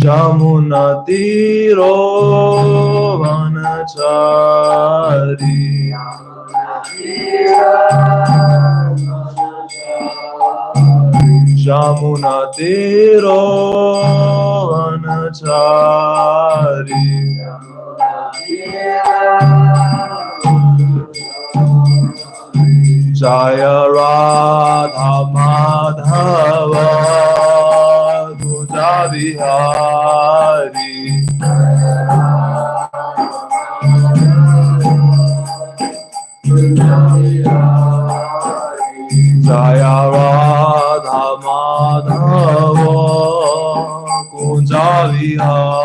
Jamuna tiro vanachari Jamuna tiro vanachari Jaya Radha Madhava Kunja Vihari Jaya Radha Madhava Kunja Vihari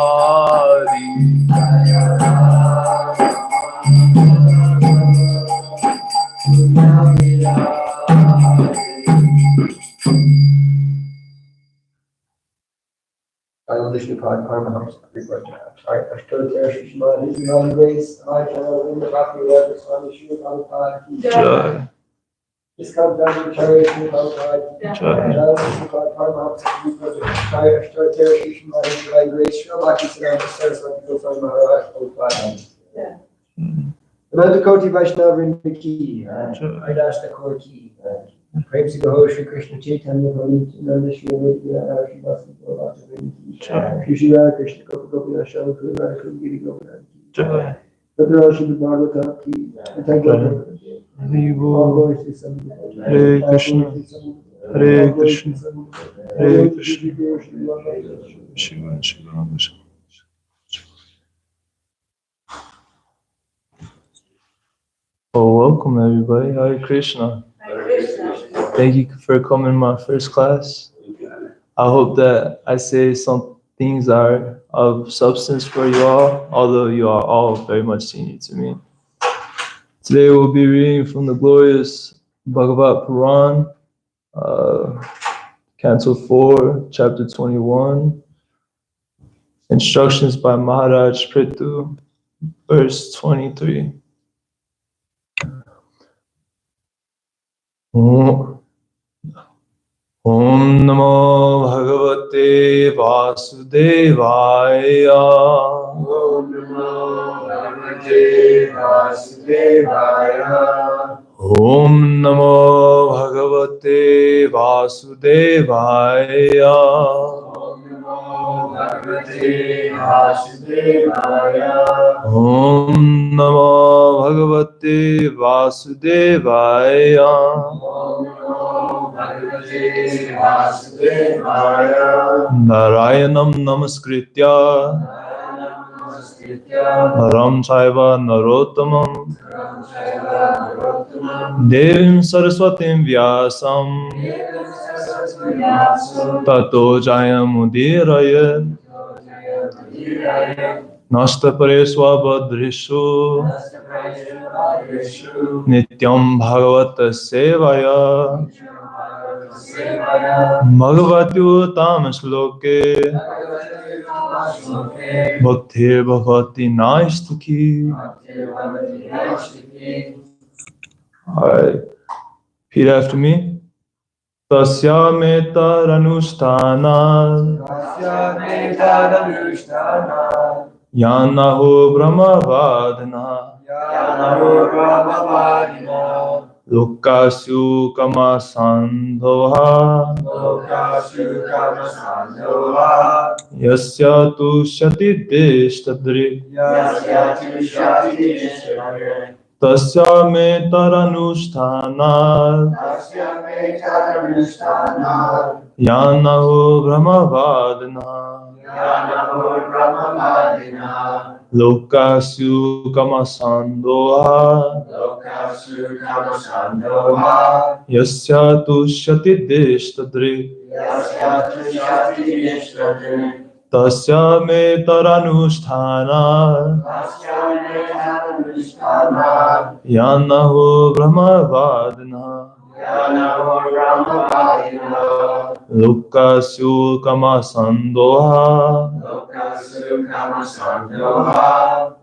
I will listen to Paramahamsa before that. I stood there, Srimad, His Divine Grace, I shall in the Bhakti Letter, Swami Shri Prabhupada. This comes down to Charity Shri Prabhupada. I will listen to Paramahamsa before that. I stood there, Srimad, His Divine Grace, Shri Bhakti Siddhanta Saraswati Goswami Maharaj Prabhupada. Ananda Koti Vaishnava Ki, Aidashta Kor Ki. Prem Si Gaho Shri Krishna Chaitanya Prabhu Nanda Shri Aditya Shri Vasudeva Shri Shri Radha Krishna Gopi Gopi Asham Kuru Radha Kuru Giri Govardhan Ki Dr. Shri Bhagavatam Ki Thank you. All glory to Samudra Hare Krishna Hare Krishna Hare Krishna Shiva Shiva Shiva. Oh, welcome everybody. Hare Krishna. Thank you for coming to my first class. I hope that I say some things are of substance for you all, although you are all very much senior to me. Today we'll be reading from the glorious Bhagavatam, Canto 4, Chapter 21, Instructions by Maharaj Prithu, verse 23. Om Namo Bhagavate Vasudevaya. Om Namo Bhagavate Vasudevaya. Om Namo Bhagavate Vasudevaya. Om Namo Bhagavate Vasudevaya. Om Namo Bhagavate Vasudevaya. Narayanam Namaskritya Naram Chaiva Narottamam Devim Saraswatim Vyasam Tato Jayamudirayat Nastapare Swabhadrishu Nityam Bhagavata Sevaya Bhagavatyutam Shloke Bhaktir Bhavati Naistuki. Alright, repeat after me. Tasya metaranusthana Yanaho Brahmavadana Lokasyu Kamasandhoha Yasya tu Shati Deshtadri Tasya metaranusthana Yanaho Brahmavadana Lokasyu Kamasandhoha Yasya tu Shati Deshtadri Tasya metaranusthana Yanaho Brahmavadana Lokasyu Kamasandhoha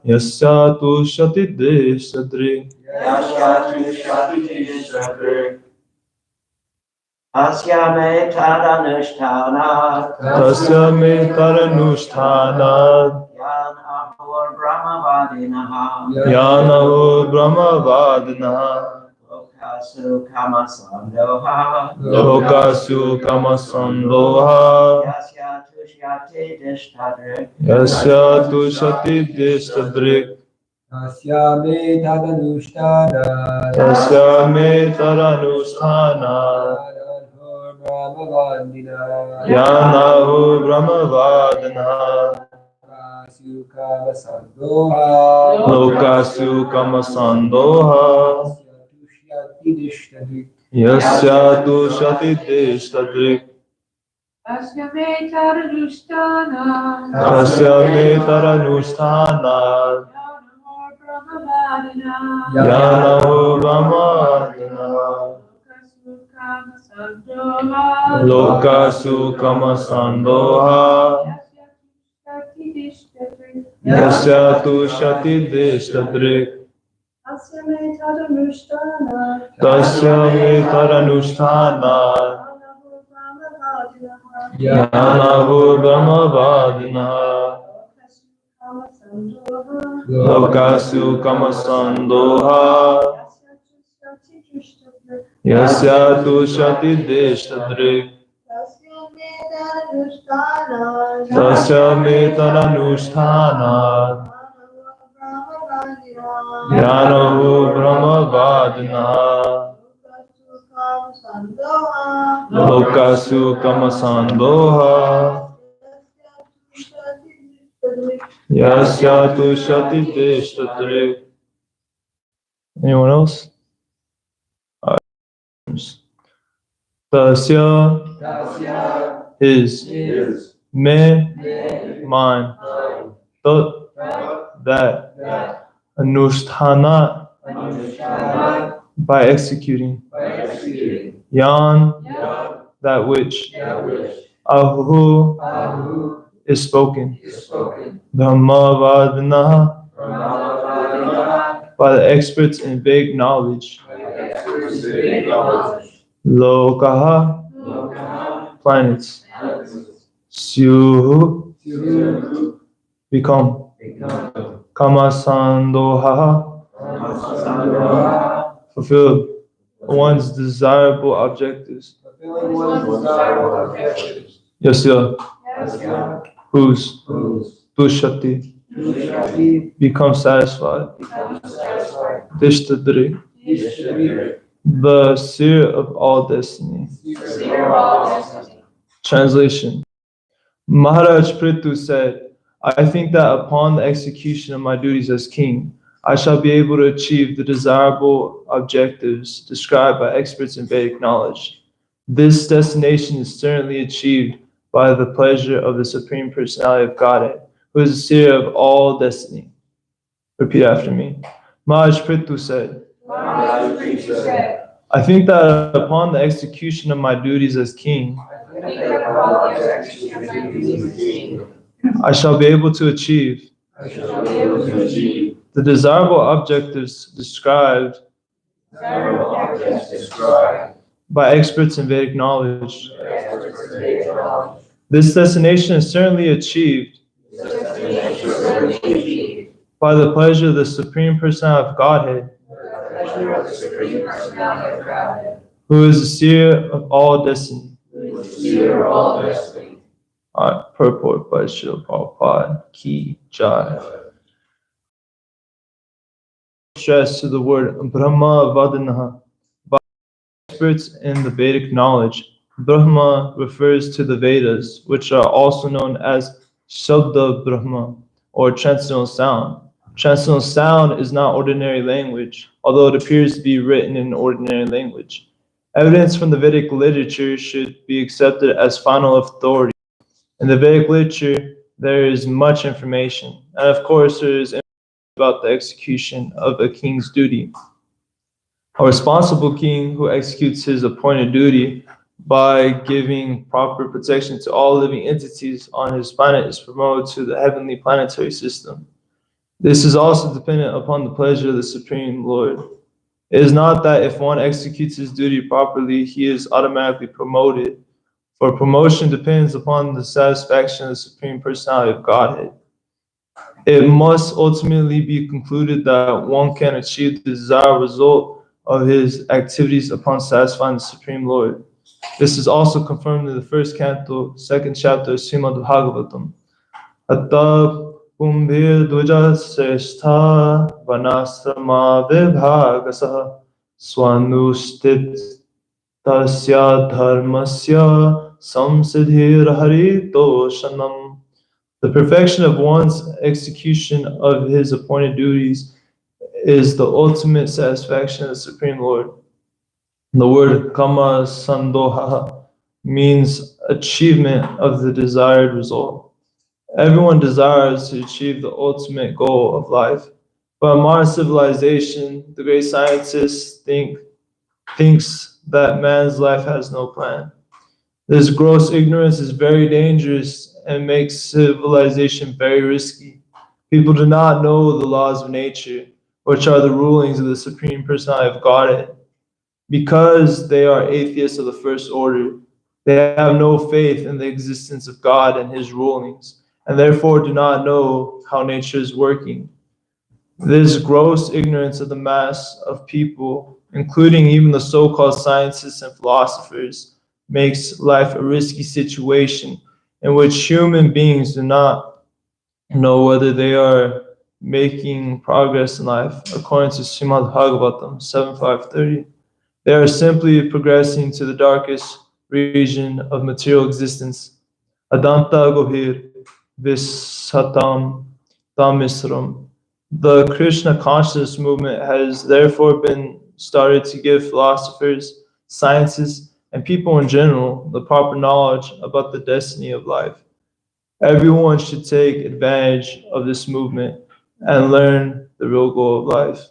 Yasya tu Shati Deshtadri Tasya me tadanushthanat Tasya me taranushthanat Yan ahur brahmavadinaha Yanaho brahmavadinaha Lokasu kamasandoha Lokasu kamasandoha Yasya tushyate dishtadrik Yasya tushati dishtadrik Tasya me tadanushtana Tasya me taranushthanat Yanaho brahmavadinaha Lokasu kamasandoha Yasya tushati dishtadrik Tasya me taranushtana Tasya me taranushthanat Yanaho brahmavadinaha Lokasu kamasandoha Yasya tushati dishtadrik Tasya me taranushtana Tasya me taranushthanat Yanaho brahmavadinaha Lokasu kamasandoha Yasya tushati dishtadrik Tasya me taranushthanat Yanaho brahmavadinaha Lokasu kamasandoha Yasya tushati dishtadrik. Anyone else? Tasya is me mine that anushthanat by executing yan that which ahu is spoken Brahmavadana by the experts in vague knowledge Lokaha planets Syuhu become Kamasandoha fulfill one's desirable objectives. Yasya whose Tushati become satisfied. Dishtadri the seer of all destiny. Translation. Maharaj Prithu said, I think that upon the execution of my duties as king, I shall be able to achieve the desirable objectives described by experts in Vedic knowledge. This destination is certainly achieved by the pleasure of the Supreme Personality of Godhead, who is the seer of all destiny. Repeat after me. Maharaj Prithu said, I think that upon the execution of my duties as king, I shall be able to achieve the desirable objectives described by experts in Vedic knowledge. This destination is certainly achieved by the pleasure of the Supreme Personality of Godhead, who is the seer of all destiny. Alright, purport by Srila Prabhupada Ki Jai. Stress to the word Brahma Vadanaha. By experts in the Vedic knowledge, Brahma refers to the Vedas, which are also known as Shabda Brahma, or transcendental sound. Transcendental sound is not ordinary language, although it appears to be written in ordinary language. Evidence from the Vedic literature should be accepted as final authority. In the Vedic literature, there is much information, and of course, there is information about the execution of a king's duty. A responsible king who executes his appointed duty by giving proper protection to all living entities on his planet is promoted to the heavenly planetary system. This is also dependent upon the pleasure of the Supreme Lord. It is not that if one executes his duty properly, he is automatically promoted, for promotion depends upon the satisfaction of the Supreme Personality of Godhead. It must ultimately be concluded that one can achieve the desired result of his activities upon satisfying the Supreme Lord. This is also confirmed in the first canto, second chapter of Srimad Bhagavatam. Atta kumbhir dvaja srestha vanasrama vibhagasaha swanustit tasya dharmasya samsiddhir haritoshanam. The perfection of one's execution of his appointed duties is the ultimate satisfaction of the Supreme Lord. The word kama sandoha means achievement of the desired result. Everyone desires to achieve the ultimate goal of life. But modern civilization, the great scientists thinks that man's life has no plan. This gross ignorance is very dangerous and makes civilization very risky. People do not know the laws of nature, which are the rulings of the Supreme Personality of Godhead. Because they are atheists of the first order, they have no faith in the existence of God and his rulings, and therefore do not know how nature is working. This gross ignorance of the mass of people, including even the so-called scientists and philosophers, makes life a risky situation in which human beings do not know whether they are making progress in life, according to Srimad Bhagavatam 7.5.30. They are simply progressing to the darkest region of material existence. Adanta Gobhir Visatam Tamisram. The Krishna consciousness movement has therefore been started to give philosophers, scientists, and people in general the proper knowledge about the destiny of life. Everyone should take advantage of this movement and learn the real goal of life.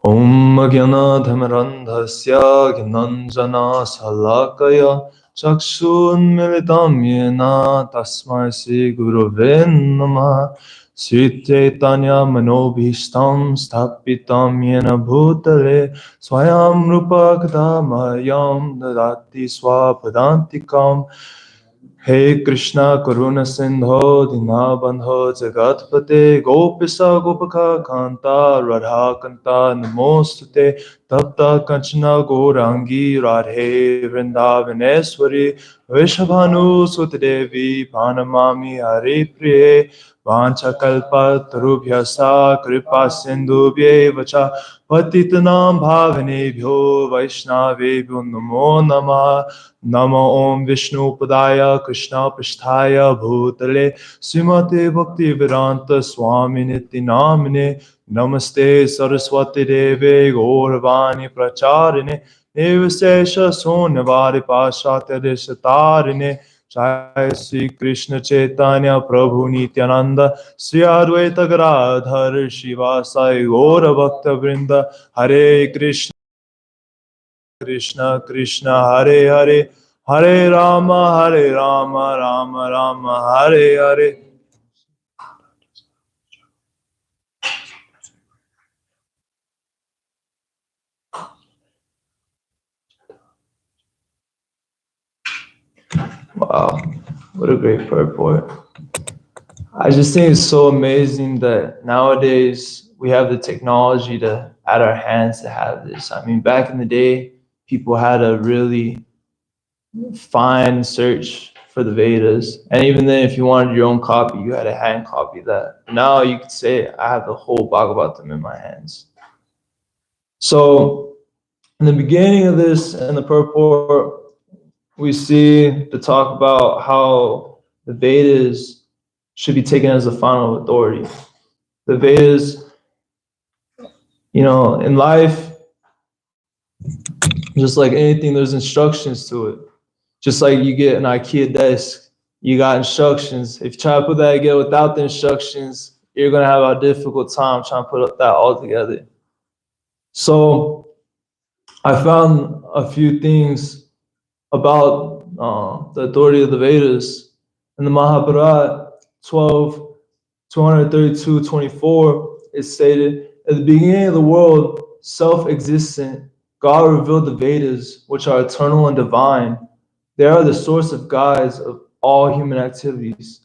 Om Gyanadhamarandhasya Gyananjana Salakaya Chakshunmilitam Yena Tasmai Sri Gurave Namah Sri Chaitanya Manobhishtam Sthapitam Yena Bhutale Swayam Rupa Kadamayam Dadati Swapadantikam Hey Krishna Karuna Sindho Dinabandho Jagatpate Gopisa Gopaka Kanta Radha Kanta Namostute Tapta Kanchana Gorangi Radhe Vrindavaneshwari Vishabhanu Sutadevi Panamami Hare Priye Vanchakalpa Tarubhyasa Kripa Sindhubhye Vacha Patitanam Bhavanebhyo Vaishnavebhyo Namo Namah Namo Om Vishnu Padaya Krishna Pasthaya Bhutale Srimate Bhakti Vedanta Swami Niti Namine Namaste Saraswati Deve Gauravani Pracharine Nevasesha Sonyavari Pashatya Deshatarine Jai Sri Krishna Chaitanya Prabhu Nityananda Sri Advaita Gadadhar Shiva Sai Gaura Bhakta Vrinda Hare Krishna Krishna Krishna Hare Hare Hare Rama Rama Rama Hare Hare. Wow, what a great purport. I just think it's so amazing that nowadays we have the technology to at our hands to have this. I mean, back in the day, people had to really find search for the Vedas. And even then, if you wanted your own copy, you had to hand copy that. Now you could say, I have the whole Bhagavatam in my hands. So in the beginning of this and the purport, we see to talk about how the Vedas should be taken as the final authority. The Vedas, in life, just like anything, there's instructions to it. Just like you get an IKEA desk, you got instructions. If you try to put that together without the instructions, you're going to have a difficult time trying to put that all together. So I found a few things about the authority of the Vedas. In the Mahabharata 12, 232-24, it's stated, At the beginning of the world, self-existent, God revealed the Vedas, which are eternal and divine. They are the source of guides of all human activities.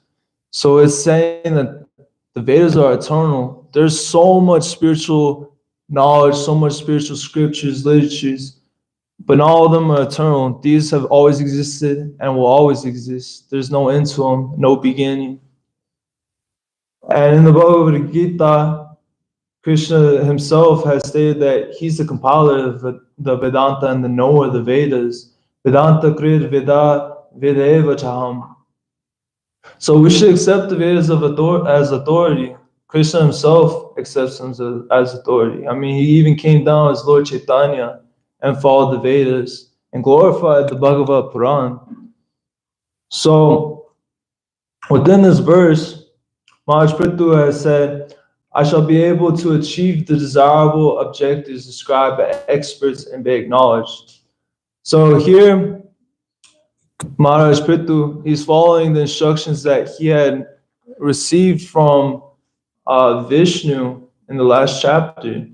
So it's saying that the Vedas are eternal. There's so much spiritual knowledge, so much spiritual scriptures, literatures, but not all of them are eternal. These have always existed and will always exist. There's no end to them, no beginning. And in the Bhagavad Gita, Krishna himself has stated that he's the compiler of the Vedanta and the knower of the Vedas. Vedanta Krid Veda Vedeva Chaham. So we should accept the Vedas as authority. Krishna himself accepts them as authority. I mean, he even came down as Lord Chaitanya and followed the Vedas and glorified the Bhagavad Puran. So within this verse, Maharaj Prithu has said, I shall be able to achieve the desirable objectives described by experts and be acknowledged. So here, Maharaj Prithu, he's following the instructions that he had received from Vishnu in the last chapter.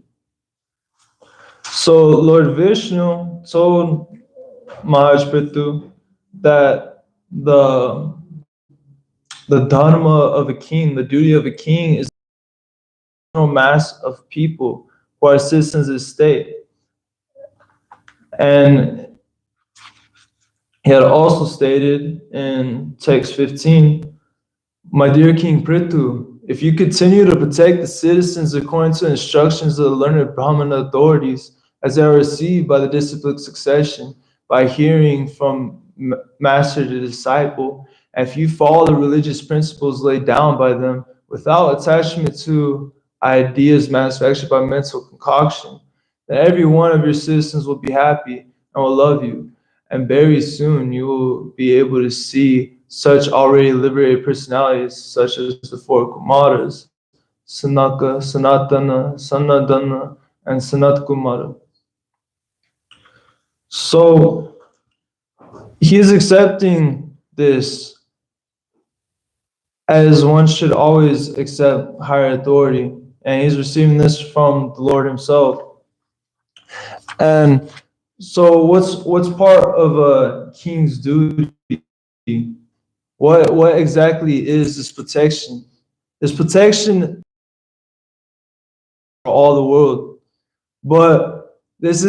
So Lord Vishnu told Maharaj Prithu that the dharma of a king, the duty of a king is mass of people who are citizens of the state. And he had also stated in text 15, my dear King Prithu, if you continue to protect the citizens according to instructions of the learned Brahmana authorities as they are received by the disciplic succession, by hearing from master to disciple, and if you follow the religious principles laid down by them without attachment to ideas manufactured by mental concoction, then every one of your citizens will be happy and will love you. And very soon you will be able to see such already liberated personalities, such as the four Kumaras, Sanaka, Sanatana, Sanadana, and Sanat Kumara. So he is accepting this as one should always accept higher authority. And he's receiving this from the Lord himself. And so what's part of a king's duty? What exactly is this protection? This protection for all the world. But this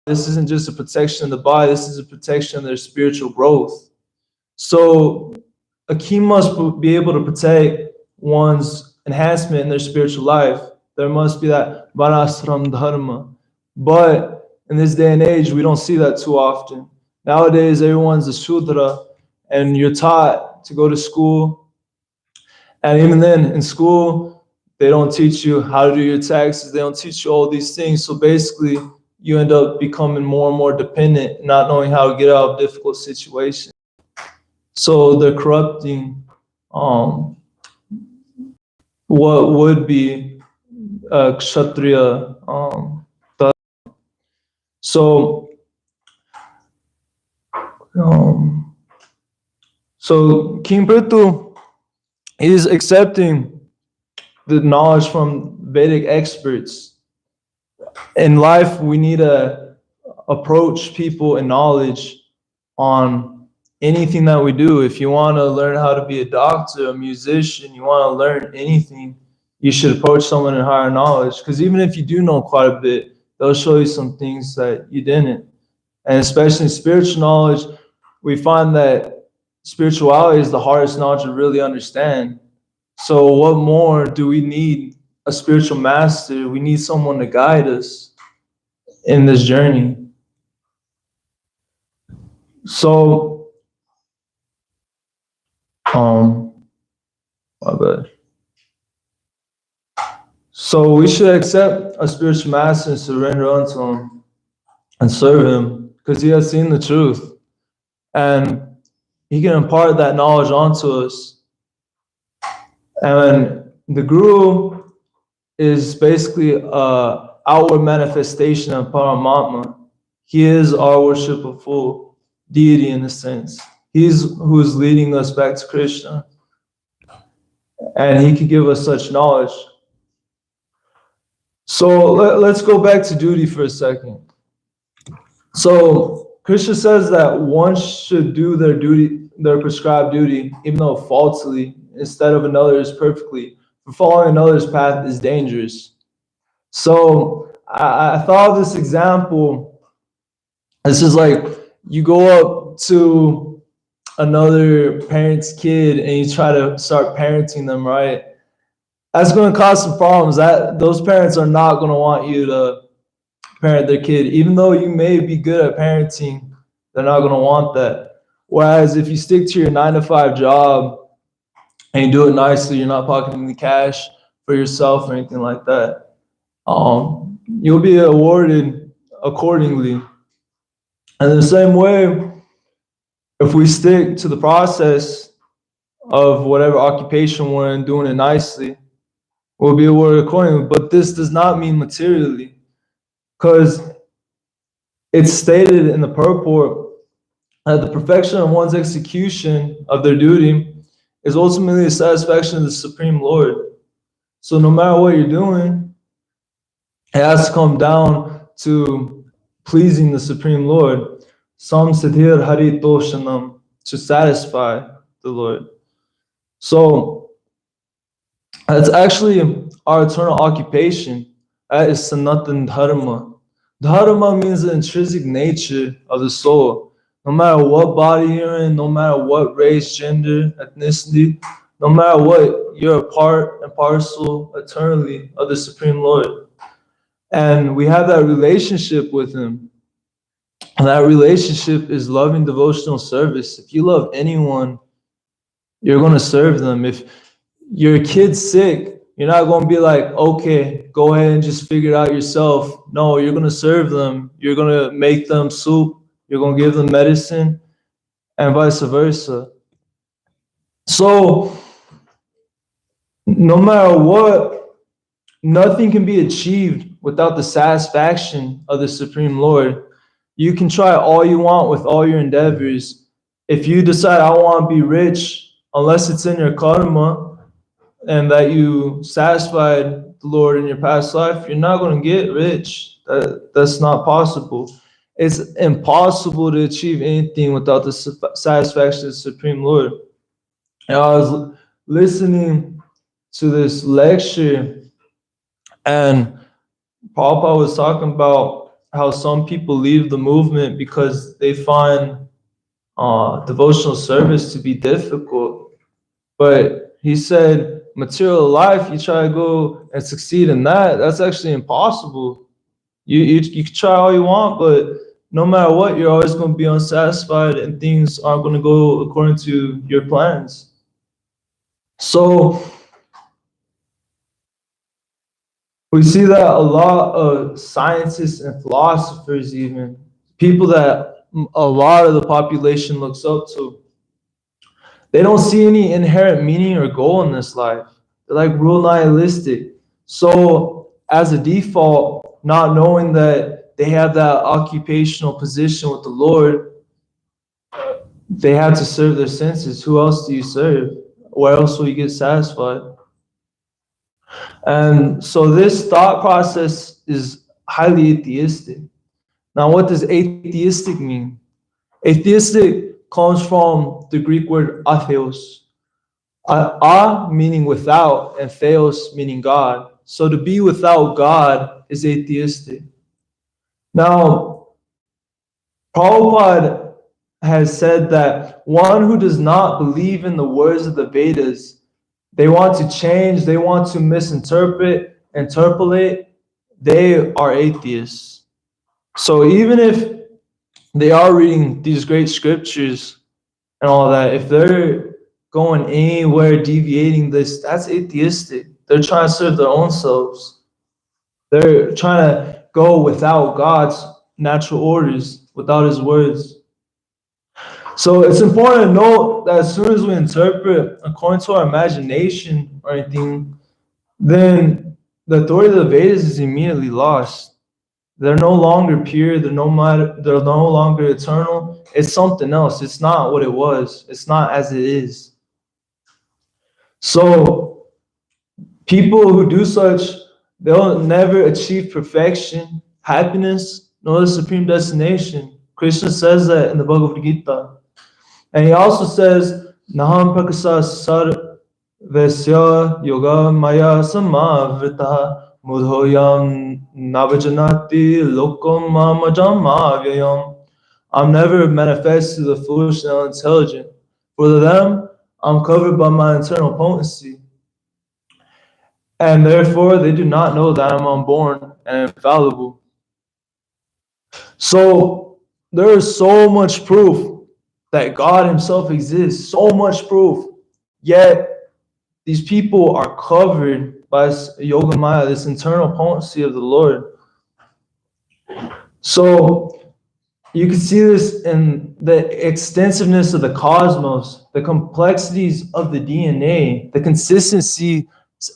isn't just a protection of the body, this is a protection of their spiritual growth. So a king must be able to protect one's enhancement in their spiritual life. There must be that Varasram Dharma. But in this day and age, we don't see that too often. Nowadays, everyone's a Shudra, and you're taught to go to school. And even then, in school, they don't teach you how to do your taxes. They don't teach you all these things. So basically, you end up becoming more and more dependent, not knowing how to get out of difficult situations. So they're corrupting what would be Kshatriya. So King Prithu is accepting the knowledge from Vedic experts. In life, we need to approach people in knowledge on anything that we do. If you want to learn how to be a doctor, a musician, you want to learn anything, you should approach someone in higher knowledge. Because even if you do know quite a bit, they'll show you some things that you didn't. And especially in spiritual knowledge, we find that spirituality is the hardest knowledge to really understand. So what more do we need? A spiritual master. We need someone to guide us in this journey. So, my bad. So we should accept a spiritual master and surrender unto him and serve him, because he has seen the truth and he can impart that knowledge onto us. And the Guru is basically an outward manifestation of Paramatma. He is our worshipful deity in a sense. He's who is leading us back to Krishna. And he can give us such knowledge. So let's go back to duty for a second. So Krishna says that one should do their duty, their prescribed duty, even though falsely, instead of another's perfectly. For following another's path is dangerous. So I thought of this example. This is like you go up to another parent's kid and you try to start parenting them, right? That's going to cause some problems. That those parents are not going to want you to parent their kid, even though you may be good at parenting. They're not going to want that. Whereas if you stick to your 9-to-5 job and you do it nicely, you're not pocketing the cash for yourself or anything like that. You'll be awarded accordingly. And in the same way, if we stick to the process of whatever occupation we're in, doing it nicely, we'll be awarded accordingly. But this does not mean materially, because it's stated in the purport that the perfection of one's execution of their duty is ultimately the satisfaction of the Supreme Lord. So no matter what you're doing, it has to come down to pleasing the Supreme Lord. Sam Siddhir Hari Toshanam, to satisfy the Lord. So that's actually our eternal occupation. That is Sanatan Dharma. Dharma means the intrinsic nature of the soul. No matter what body you're in, no matter what race, gender, ethnicity, no matter what, you're a part and parcel eternally of the Supreme Lord. And we have that relationship with Him. And that relationship is loving devotional service. If you love anyone, you're going to serve them. If your kid's sick, you're not going to be like, okay, go ahead and just figure it out yourself. No, you're going to serve them. You're going to make them soup. You're going to give them medicine, and vice versa. So no matter what, nothing can be achieved without the satisfaction of the Supreme Lord. You can try all you want with all your endeavors. If you decide I want to be rich, unless it's in your karma and that you satisfied the Lord in your past life, you're not going to get rich. That's not possible. It's impossible to achieve anything without the satisfaction of the Supreme Lord. And I was listening to this lecture, and Prabhupada was talking about how some people leave the movement because they find devotional service to be difficult. But he said, material life, you try to go and succeed in that, that's actually impossible. You can try all you want, but no matter what, you're always going to be unsatisfied and things aren't going to go according to your plans. So we see that a lot of scientists and philosophers, even people that a lot of the population looks up to, they don't see any inherent meaning or goal in this life. They're like real nihilistic. So as a default, not knowing that they have that occupational position with the Lord, they have to serve their senses. Who else do you serve? Where else will you get satisfied? And so this thought process is highly atheistic. Now, what does atheistic mean? Atheistic comes from the Greek word atheos. A meaning without, and theos meaning God. So to be without God is atheistic. Now, Prabhupada has said that one who does not believe in the words of the Vedas, they want to change, they want to misinterpret, interpolate, they are atheists. So even if they are reading these great scriptures and all that, if they're going anywhere deviating this, that's atheistic. They're trying to serve their own selves. They're trying to go without God's natural orders, without His words. So it's important to note that as soon as we interpret according to our imagination or anything, then the authority of the Vedas is immediately lost. They're no longer pure. They're no longer eternal. It's something else. It's not what it was. It's not as it is. So people who do such, They'll never achieve perfection, happiness, nor the supreme destination. Krishna says that in the Bhagavad Gita. And he also says, Naham prakasa sarvesya yoga maya samavrita mudhoyam navajanati lokom mamajam avyayam. I'm never manifest to the foolish and unintelligent. For them, I'm covered by my internal potency. And therefore, they do not know that I'm unborn and infallible. So, there is so much proof that God Himself exists, so much proof. Yet, these people are covered by Yoga Maya, this internal potency of the Lord. So, you can see this in the extensiveness of the cosmos, the complexities of the DNA, the consistency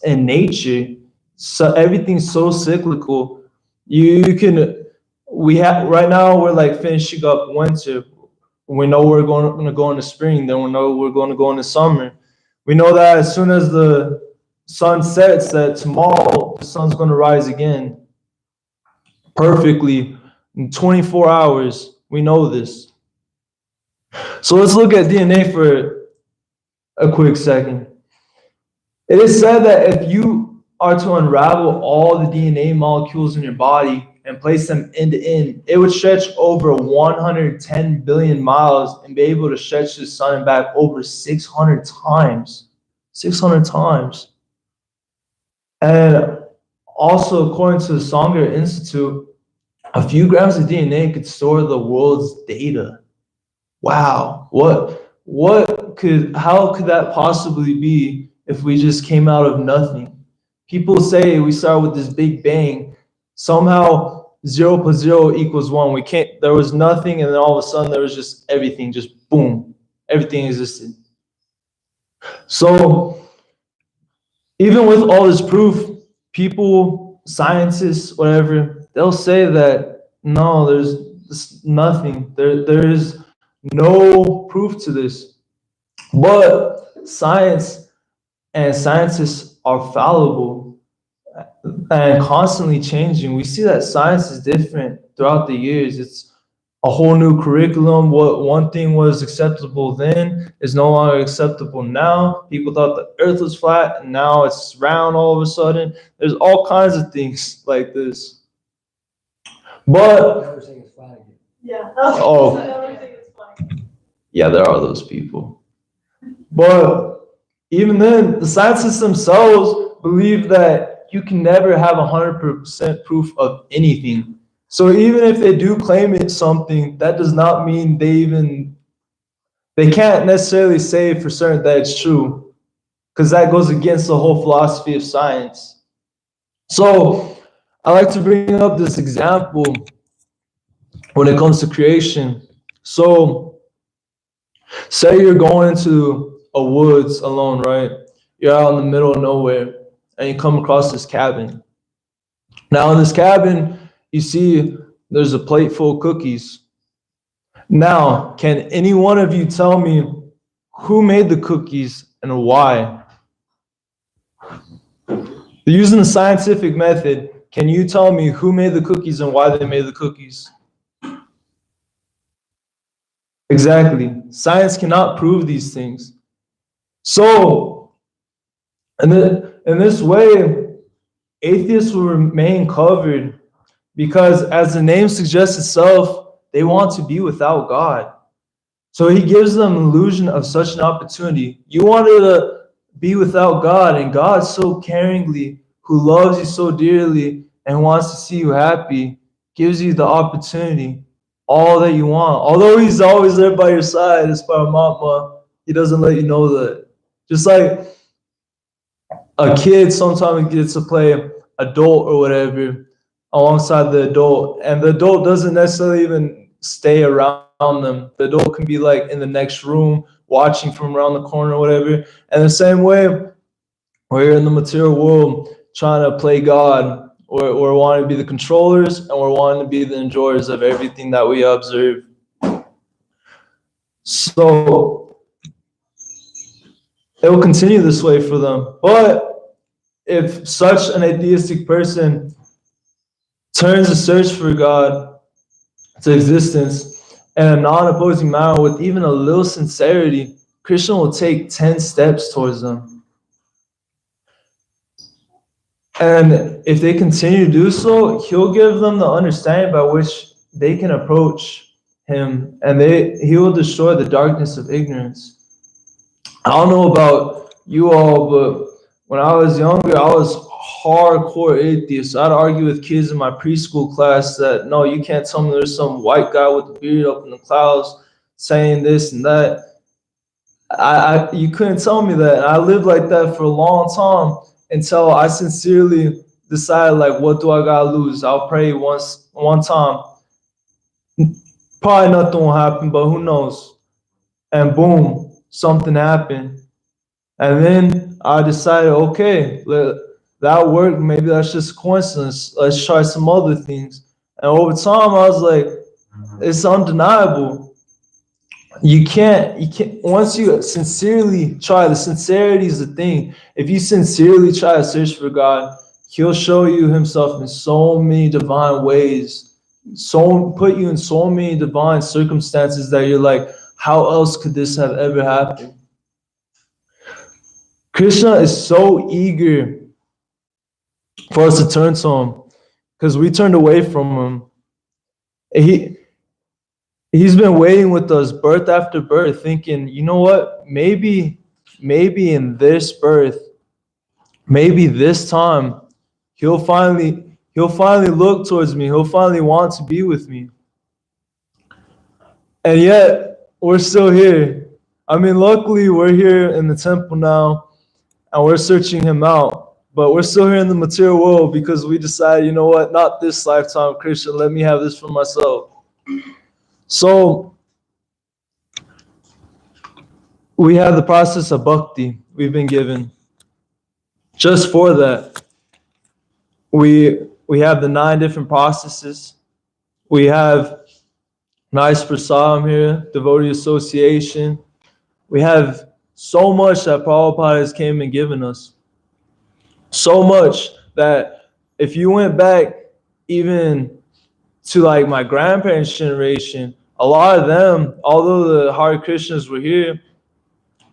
in nature. So everything's so cyclical. We have right now we're like finishing up winter. We know we're going to go into spring, then we know we're going to go into summer. We know that as soon as the sun sets, that tomorrow the sun's going to rise again perfectly. In 24 hours, we know this. So let's look at DNA for a quick second. It is said that if you are to unravel all the DNA molecules in your body and place them end to end, it would stretch over 110 billion miles and be able to stretch the sun and back over 600 times. 600 times. And also, according to the Sanger Institute, a few grams of DNA could store the world's data. Wow. How could that possibly be if we just came out of nothing? People say we start with this big bang. Somehow 0 plus 0 equals 1. There was nothing, and then all of a sudden there was just everything, just boom. Everything existed. So even with all this proof, people, scientists, whatever, they'll say that no, there's nothing. There is no proof to this. But science and scientists are fallible and constantly changing. We see that science is different throughout the years. It's a whole new curriculum. What one thing was acceptable then is no longer acceptable now. People thought the earth was flat and now it's round all of a sudden. There's all kinds of things like this. But Everything is fine again. Yeah. Oh. Everything is fine. yeah, there are those people. But even then, the scientists themselves believe that you can never have 100% proof of anything. So even if they do claim it's something, that does not mean they can't necessarily say for certain that it's true, because that goes against the whole philosophy of science. So I like to bring up this example when it comes to creation. So say you're going into a woods alone, right? You're out in the middle of nowhere and you come across this cabin. Now in this cabin, you see there's a plate full of cookies. Now, can any one of you tell me who made the cookies and why? Using the scientific method, can you tell me who made the cookies and why they made the cookies? Exactly. Science cannot prove these things. So, in this way, atheists will remain covered because, as the name suggests itself, they want to be without God. So he gives them an illusion of such an opportunity. You wanted to be without God, and God so caringly, who loves you so dearly and wants to see you happy, gives you the opportunity, all that you want. Although he's always there by your side as Paramatma, he doesn't let you know that. Just like a kid sometimes gets to play adult or whatever alongside the adult, and the adult doesn't necessarily even stay around them. The adult can be like in the next room watching from around the corner or whatever. And the same way, we're in the material world trying to play God. We're wanting to be the controllers, and we're wanting to be the enjoyers of everything that we observe. So it will continue this way for them. But if such an atheistic person turns the search for God to existence in a non-opposing manner with even a little sincerity, Krishna will take 10 steps towards them. And if they continue to do so, he'll give them the understanding by which they can approach him, and he will destroy the darkness of ignorance. I don't know about you all, but when I was younger, I was hardcore atheist. I'd argue with kids in my preschool class that, no, you can't tell me there's some white guy with a beard up in the clouds saying this and that. You couldn't tell me that. And I lived like that for a long time until I sincerely decided, like, what do I gotta lose? I'll pray one time. Probably nothing will happen, but who knows? And boom, something happened. And then I decided, okay, that worked. Maybe that's just coincidence. Let's try some other things. And over time, I was like, it's undeniable. You can't, once you sincerely try, the sincerity is the thing. If you sincerely try to search for God, he'll show you himself in so many divine ways, put you in so many divine circumstances that you're like, how else could this have ever happened? Krishna is so eager for us to turn to him because we turned away from him. He's been waiting with us birth after birth, thinking, you know what? Maybe in this birth, maybe this time, he'll finally look towards me. He'll finally want to be with me. And yet, we're still here. I mean, luckily, we're here in the temple now, and we're searching him out. But we're still here in the material world because we decided, you know what? Not this lifetime, Krishna. Let me have this for myself. So we have the process of bhakti we've been given. Just for that, we have the 9 different processes. We have nice prasadam here, devotee association. We have so much that Prabhupada has came and given us. So much that if you went back even to like my grandparents' generation, a lot of them, although the Hare Krishnas were here,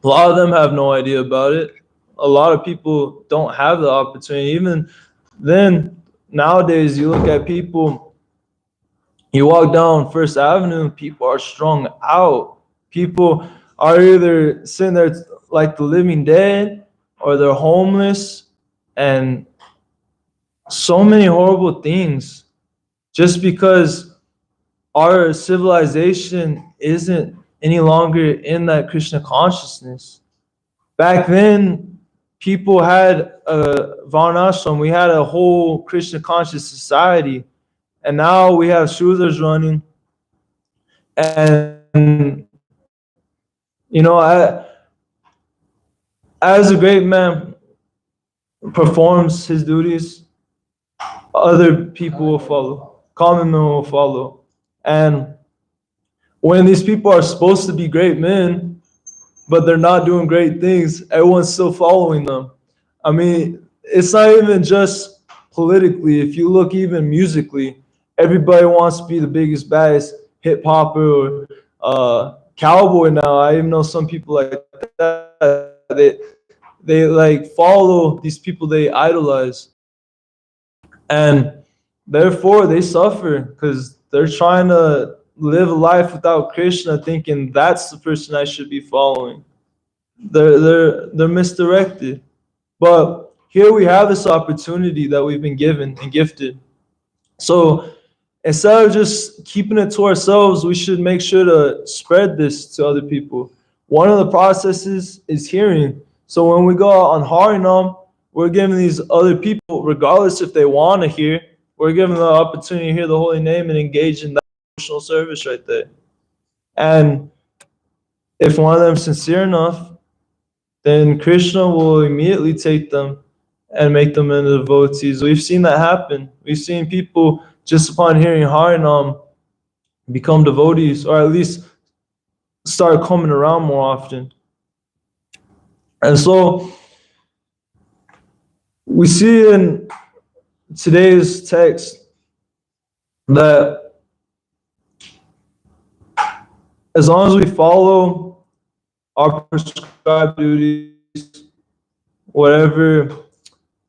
a lot of them have no idea about it. A lot of people don't have the opportunity. Even then, nowadays, you look at people, you walk down First Avenue, people are strung out. People are either sitting there like the living dead, or they're homeless, and so many horrible things. Just because our civilization isn't any longer in that Krishna consciousness. Back then, people had a varnashram. We had a whole Krishna conscious society. And now we have Shudras running. And, you know, as a great man performs his duties, other people will follow. Common men will follow. And when these people are supposed to be great men, but they're not doing great things, everyone's still following them. I mean, it's not even just politically. If you look even musically, everybody wants to be the biggest, baddest hip-hopper or cowboy now. I even know some people like that. They like follow these people they idolize. And therefore, they suffer because they're trying to live a life without Krishna, thinking that's the person I should be following. They're misdirected. But here we have this opportunity that we've been given and gifted. So instead of just keeping it to ourselves, we should make sure to spread this to other people. One of the processes is hearing. So when we go out on Harinam, we're giving these other people, regardless if they want to hear, we're giving them the opportunity to hear the holy name and engage in that emotional service right there. And if one of them is sincere enough, then Krishna will immediately take them and make them into devotees. We've seen that happen. We've seen people just upon hearing Harinam become devotees, or at least start coming around more often. And so we see in today's text that as long as we follow our prescribed duties, whatever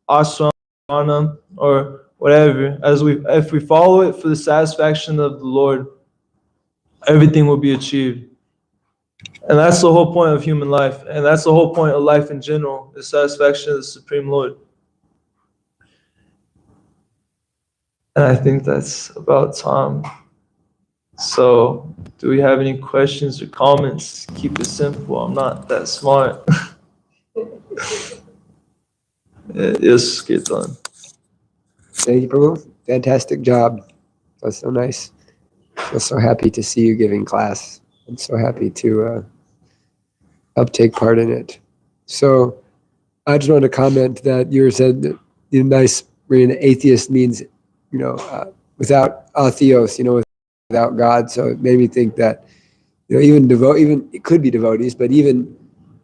asana or whatever, if we follow it for the satisfaction of the Lord, everything will be achieved. And that's the whole point of human life, and that's the whole point of life in general, the satisfaction of the Supreme Lord. And I think that's about time. So, do we have any questions or comments? Keep it simple. I'm not that smart. Yes, get done. Thank you, Prabhu. Fantastic job. That's so nice. I'm so happy to see you giving class. I'm so happy to help take part in it. So I just wanted to comment that you said that nice being an atheist means, without atheos, without God. So it made me think that, even it could be devotees, but even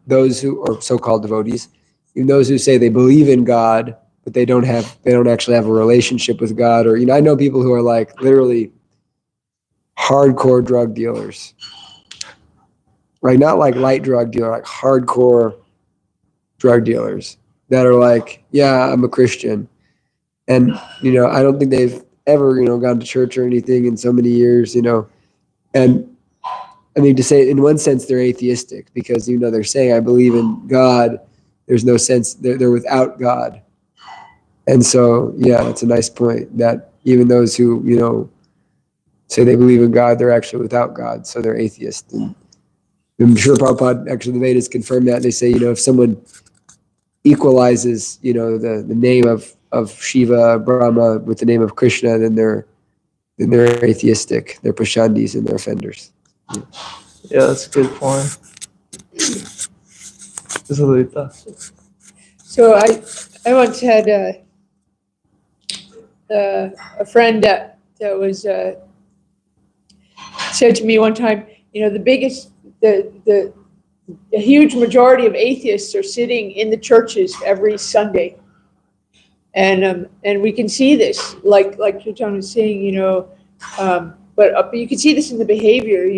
those who are so-called devotees, even those who say they believe in God, but they don't actually have a relationship with God. Or, I know people who are like literally hardcore drug dealers, right? Not like light drug dealer, like hardcore drug dealers that are like, yeah, I'm a Christian. And, I don't think they've ever, gone to church or anything in so many years, and I mean, to say in one sense they're atheistic because, they're saying, I believe in God. There's no sense they're without God. And so, yeah, that's a nice point that even those who, say they believe in God, they're actually without God. So they're atheists. And I'm sure Prabhupada, actually the Vedas confirm that. They say, if someone equalizes, the name of Shiva, Brahma with the name of Krishna, then they're atheistic. They're prashandis and they're offenders. Yeah, that's a good point. So I once had a friend that was said to me one time, the huge majority of atheists are sitting in the churches every Sunday, and we can see this, like Kirtan was saying, but you can see this in the behavior,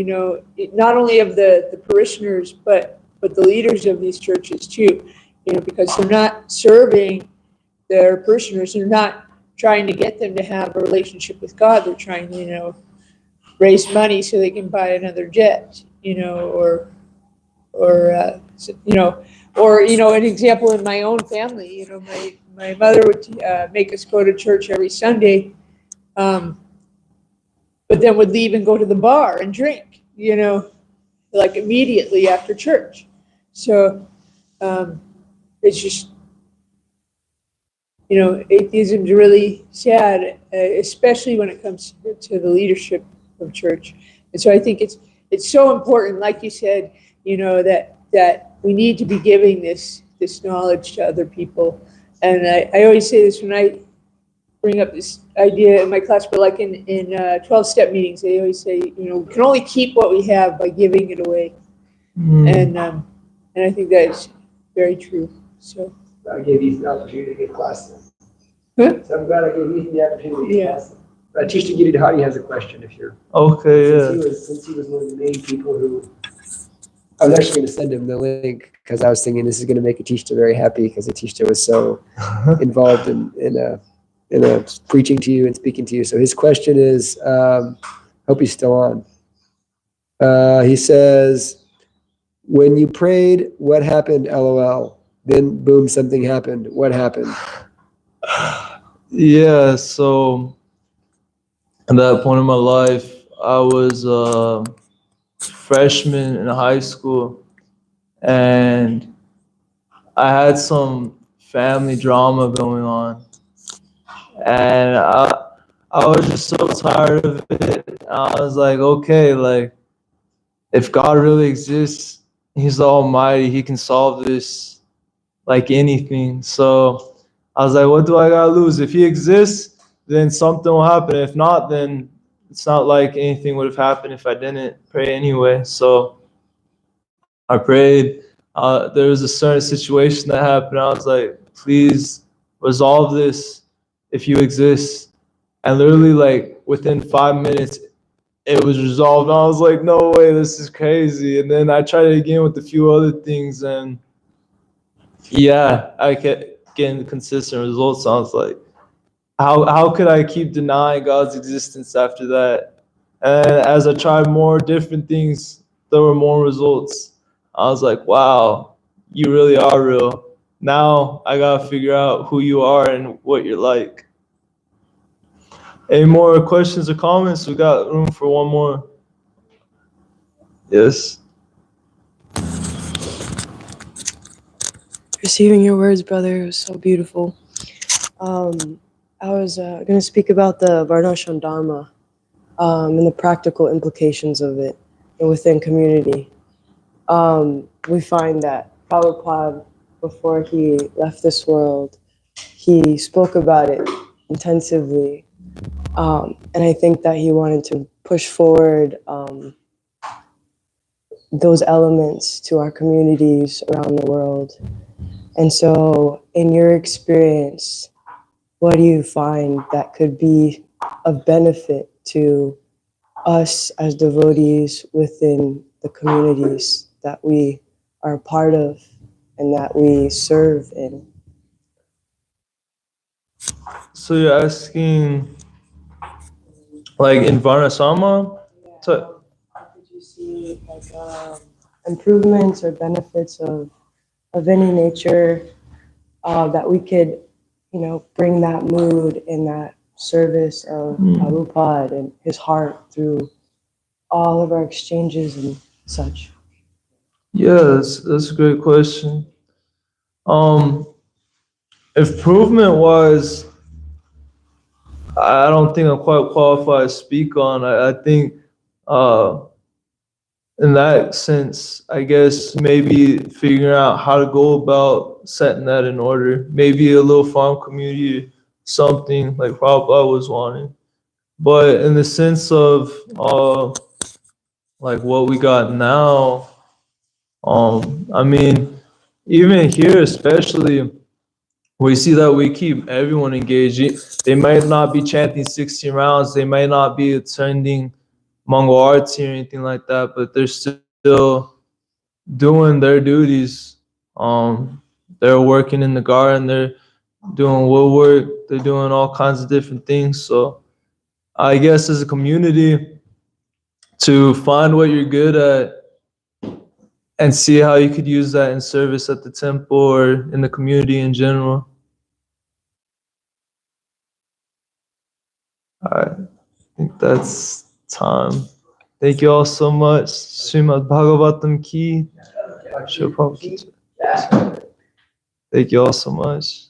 not only of the parishioners, but the leaders of these churches too, because they're not serving their parishioners, they're not trying to get them to have a relationship with God. They're trying to, raise money so they can buy another jet, or an example in my own family, my mother would make us go to church every Sunday, but then would leave and go to the bar and drink, like immediately after church. So it's just, atheism is really sad, especially when it comes to the leadership of church. And so I think it's so important, like you said, that we need to be giving this knowledge to other people. And I always say this when I bring up this idea in my class, but like in 12-step meetings, they always say, we can only keep what we have by giving it away. And I think that is very true. So I gave Ethan the opportunity to give class. Huh? So I'm glad I gave Ethan the opportunity to give Yeah. class. Teacher Giri Dhati has a question if you're. Okay, yeah. Since he was one of the main people who. I was actually going to send him the link because I was thinking this is going to make Atishta very happy because Atishta was so involved in preaching to you and speaking to you. So his question is, hope he's still on. He says, when you prayed, what happened? LOL. Then boom, something happened. What happened? Yeah, so at that point in my life, I was a freshman in high school, and I had some family drama going on, and I was just so tired of it. I was like, okay, like if God really exists, He's the Almighty, He can solve this like anything. So I was like, what do I gotta lose? If He exists, then something will happen. If not, then it's not like anything would have happened if I didn't pray anyway. So I prayed. There was a certain situation that happened. I was like, please resolve this if you exist. And literally, like, within 5 minutes, it was resolved. And I was like, no way, this is crazy. And then I tried it again with a few other things, and yeah, I kept getting consistent results. So I was like, how could I keep denying God's existence after that? And as I tried more different things, there were more results. I was like, wow, you really are real. Now I gotta figure out who you are and what you're like. Any more questions or comments? We got room for one more. Yes. Receiving your words, brother, it was so beautiful. I was going to speak about the Varnashram Dharma and the practical implications of it within community. We find that Prabhupada, before he left this world, he spoke about it intensively. And I think that he wanted to push forward those elements to our communities around the world. And so, in your experience, what do you find that could be of benefit to us as devotees within the communities that we are a part of and that we serve in? So you're asking, like, in Varnasama? So, Could you see improvements or benefits of any nature that we could, bring that mood and that service of Prabhupada and his heart through all of our exchanges and such? yeah, that's a great question. Improvement wise, I don't think I'm quite qualified to speak on. I think in that sense, I guess maybe figuring out how to go about setting that in order. Maybe a little farm community, something like Prabhupada was wanting. But in the sense of like what we got now, I mean, even here especially, we see that we keep everyone engaged. They might not be chanting 16 rounds, they might not be attending Mongol arts or anything like that, but they're still doing their duties. They're working in the garden, they're doing woodwork, they're doing all kinds of different things. So I guess as a community, to find what you're good at and see how you could use that in service at the temple or in the community in general. All right, I think that's time. Thank you all so much. Srimad Bhagavatam ki. Sure, Prabhu ki. Thank you all so much.